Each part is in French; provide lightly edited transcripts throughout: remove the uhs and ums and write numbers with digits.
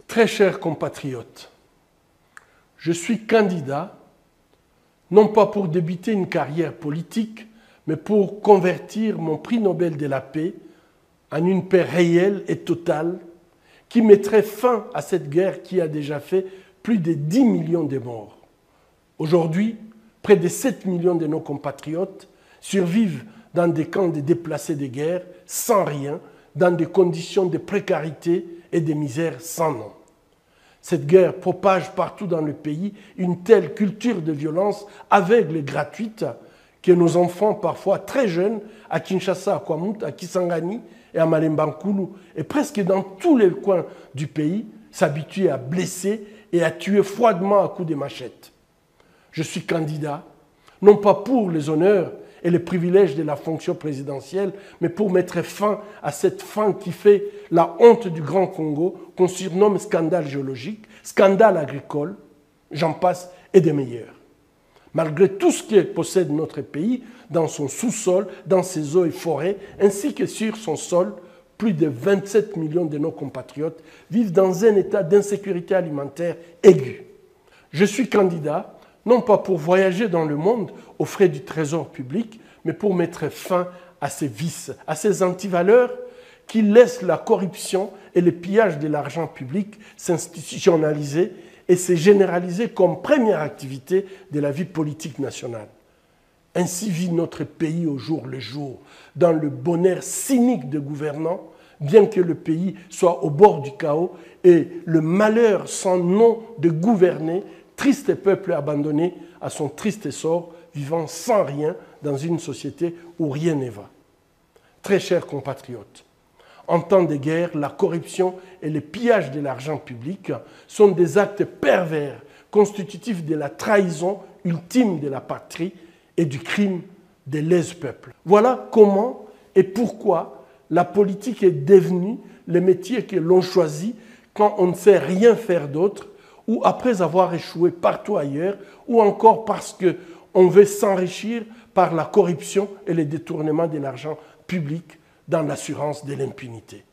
Très chers compatriotes, je suis candidat, non pas pour débuter une carrière politique, mais pour convertir mon prix Nobel de la paix en une paix réelle et totale qui mettrait fin à cette guerre qui a déjà fait plus de 10 millions de morts. Aujourd'hui, près de 7 millions de nos compatriotes survivent dans des camps de déplacés de guerre, sans rien, dans des conditions de précarité et de misère sans nom. Cette guerre propage partout dans le pays une telle culture de violence aveugle et gratuite que nos enfants, parfois très jeunes, à Kinshasa, à Kwamouth, à Kisangani et à Malembankulu, et presque dans tous les coins du pays, s'habituent à blesser et à tuer froidement à coups de machette. Je suis candidat, non pas pour les honneurs et les privilèges de la fonction présidentielle, mais pour mettre fin à cette faim qui fait la honte du Grand Congo, qu'on surnomme scandale géologique, scandale agricole, j'en passe, et des meilleurs. Malgré tout ce que possède notre pays, dans son sous-sol, dans ses eaux et forêts, ainsi que sur son sol, plus de 27 millions de nos compatriotes vivent dans un état d'insécurité alimentaire aiguë. Je suis candidat, non pas pour voyager dans le monde aux frais du trésor public, mais pour mettre fin à ces vices, à ces antivaleurs qui laissent la corruption et le pillage de l'argent public s'institutionnaliser et se généraliser comme première activité de la vie politique nationale. Ainsi vit notre pays au jour le jour, dans le bonheur cynique de gouvernants, bien que le pays soit au bord du chaos et le malheur sans nom de gouverner, triste peuple abandonné à son triste sort, vivant sans rien dans une société où rien ne va. Très chers compatriotes, en temps de guerre, la corruption et le pillage de l'argent public sont des actes pervers constitutifs de la trahison ultime de la patrie et du crime des lèse-peuples. Voilà comment et pourquoi la politique est devenue le métier que l'on choisit quand on ne sait rien faire d'autre, ou après avoir échoué partout ailleurs, ou encore parce qu'on veut s'enrichir par la corruption et le détournement de l'argent public dans l'assurance de l'impunité.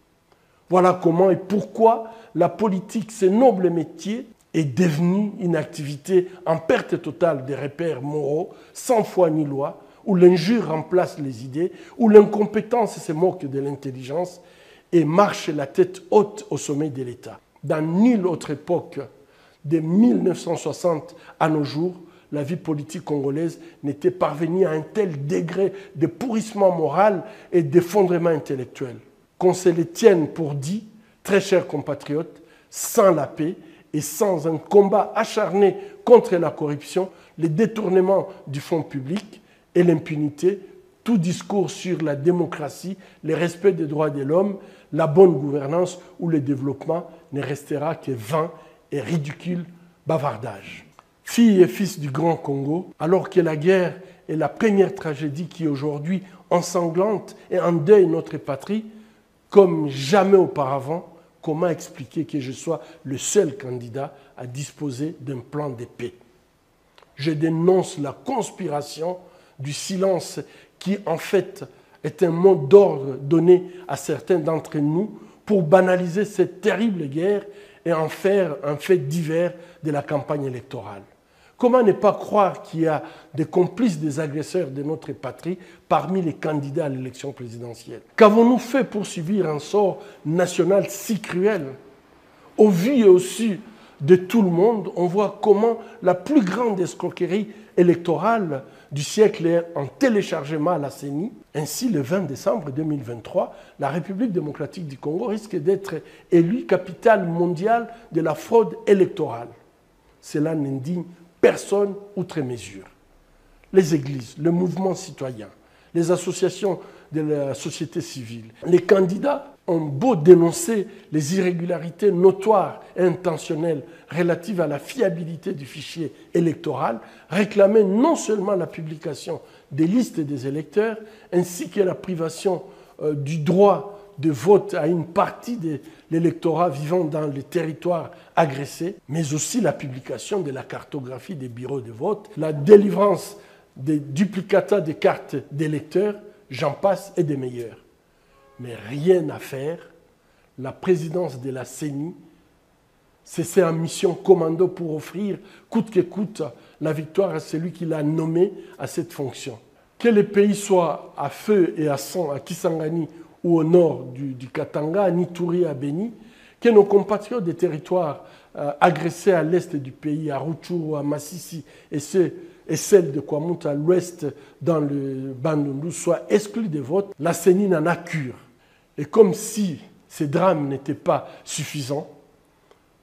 Voilà comment et pourquoi la politique, ce noble métier, est devenue une activité en perte totale des repères moraux, sans foi ni loi, où l'injure remplace les idées, où l'incompétence se moque de l'intelligence et marche la tête haute au sommet de l'État. Dans nulle autre époque, de 1960 à nos jours, la vie politique congolaise n'était parvenue à un tel degré de pourrissement moral et d'effondrement intellectuel. Qu'on se le tienne pour dit, très chers compatriotes, sans la paix et sans un combat acharné contre la corruption, le détournement du fonds public et l'impunité, tout discours sur la démocratie, le respect des droits de l'homme, la bonne gouvernance ou le développement ne restera que vain et ridicule bavardage. Filles et fils du Grand Congo, alors que la guerre est la première tragédie qui aujourd'hui ensanglante et endeuille notre patrie, comme jamais auparavant, comment expliquer que je sois le seul candidat à disposer d'un plan de paix? Je dénonce la conspiration du silence qui, en fait, est un mot d'ordre donné à certains d'entre nous pour banaliser cette terrible guerre et en faire un fait divers de la campagne électorale. Comment ne pas croire qu'il y a des complices des agresseurs de notre patrie parmi les candidats à l'élection présidentielle? Qu'avons-nous fait pour subir un sort national si cruel? Au vu et au su de tout le monde, on voit comment la plus grande escroquerie électorale du siècle est en téléchargement à la CENI. Ainsi, le 20 décembre 2023, la République démocratique du Congo risque d'être élue capitale mondiale de la fraude électorale. Cela n'indigne personne outre mesure. Les églises, le mouvement citoyen, les associations de la société civile, les candidats ont beau dénoncer les irrégularités notoires et intentionnelles relatives à la fiabilité du fichier électoral, réclamer non seulement la publication des listes des électeurs, ainsi que la privation du droit de vote à une partie de l'électorat vivant dans les territoires agressés, mais aussi la publication de la cartographie des bureaux de vote, la délivrance des duplicata des cartes d'électeurs, j'en passe et des meilleurs. Mais rien à faire. La présidence de la CENI, c'est en mission commando pour offrir, coûte que coûte, la victoire à celui qui l'a nommé à cette fonction. Que les pays soient à feu et à sang à Kisangani ou au nord du Katanga, à Nituri, à Beni, que nos compatriotes des territoires agressés à l'est du pays, à Rutshuru, à Masisi et celles de Kwamouth à l'ouest dans le Bandundu soient exclus des votes, la CENI n'en a cure. Et comme si ces drames n'étaient pas suffisants,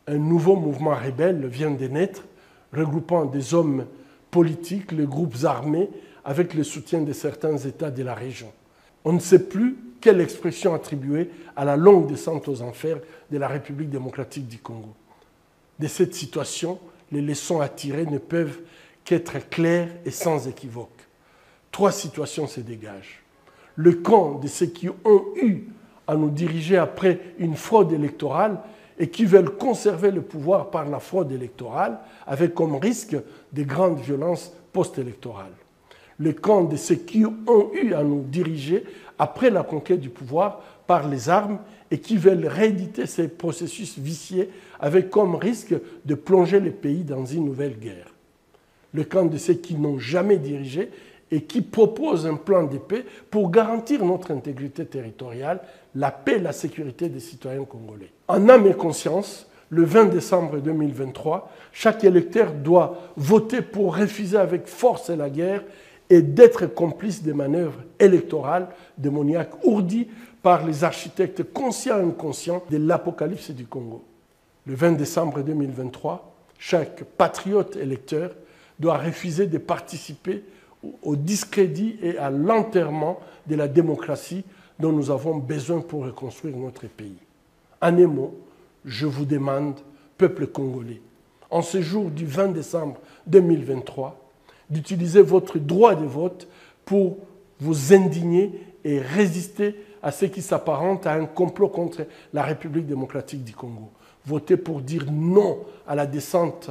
un nouveau mouvement rebelle vient de naître, regroupant des hommes politiques, les groupes armés, avec le soutien de certains États de la région. On ne sait plus quelle expression attribuer à la longue descente aux enfers de la République démocratique du Congo. De cette situation, les leçons à tirer ne peuvent qu'être claires et sans équivoque. 3 situations se dégagent. Le camp de ceux qui ont eu à nous diriger après une fraude électorale et qui veulent conserver le pouvoir par la fraude électorale, avec comme risque de grandes violences post-électorales. Le camp de ceux qui ont eu à nous diriger après la conquête du pouvoir par les armes et qui veulent rééditer ces processus viciés avec comme risque de plonger le pays dans une nouvelle guerre. Le camp de ceux qui n'ont jamais dirigé et qui proposent un plan de paix pour garantir notre intégrité territoriale, la paix et la sécurité des citoyens congolais. En âme et conscience, le 20 décembre 2023, chaque électeur doit voter pour refuser avec force la guerre et d'être complice des manœuvres électorales démoniaques ourdies par les architectes conscients et inconscients de l'apocalypse du Congo. Le 20 décembre 2023, chaque patriote électeur doit refuser de participer au discrédit et à l'enterrement de la démocratie dont nous avons besoin pour reconstruire notre pays. En un mot, je vous demande, peuple congolais, en ce jour du 20 décembre 2023, d'utiliser votre droit de vote pour vous indigner et résister à ce qui s'apparente à un complot contre la République démocratique du Congo. Votez pour dire non à la descente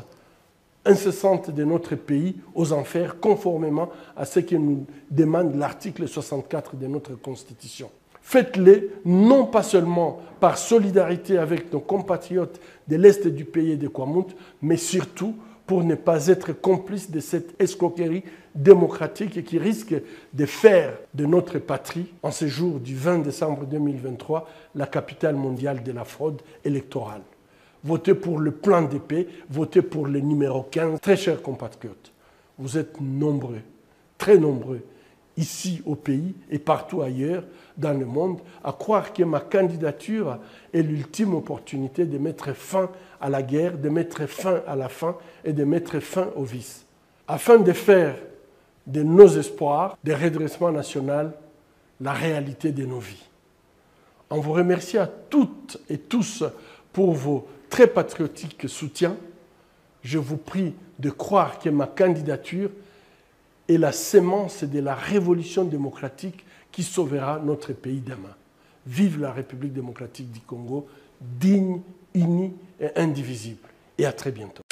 incessante de notre pays aux enfers, conformément à ce que nous demande l'article 64 de notre Constitution. Faites-le non pas seulement par solidarité avec nos compatriotes de l'Est du pays et de Kwamouth, mais surtout pour ne pas être complice de cette escroquerie démocratique qui risque de faire de notre patrie, en ce jour du 20 décembre 2023, la capitale mondiale de la fraude électorale. Votez pour le plan de paix, votez pour le numéro 15. Très chers compatriotes, vous êtes nombreux, très nombreux, ici au pays et partout ailleurs dans le monde, à croire que ma candidature est l'ultime opportunité de mettre fin à la guerre, de mettre fin à la faim et de mettre fin au vice. Afin de faire de nos espoirs, des redressements nationaux, la réalité de nos vies. On vous remercie à toutes et tous pour vos très patriotiques soutiens. Je vous prie de croire que ma candidature est la sémence de la révolution démocratique qui sauvera notre pays demain. Vive la République démocratique du Congo, digne, unie et indivisible. Et à très bientôt.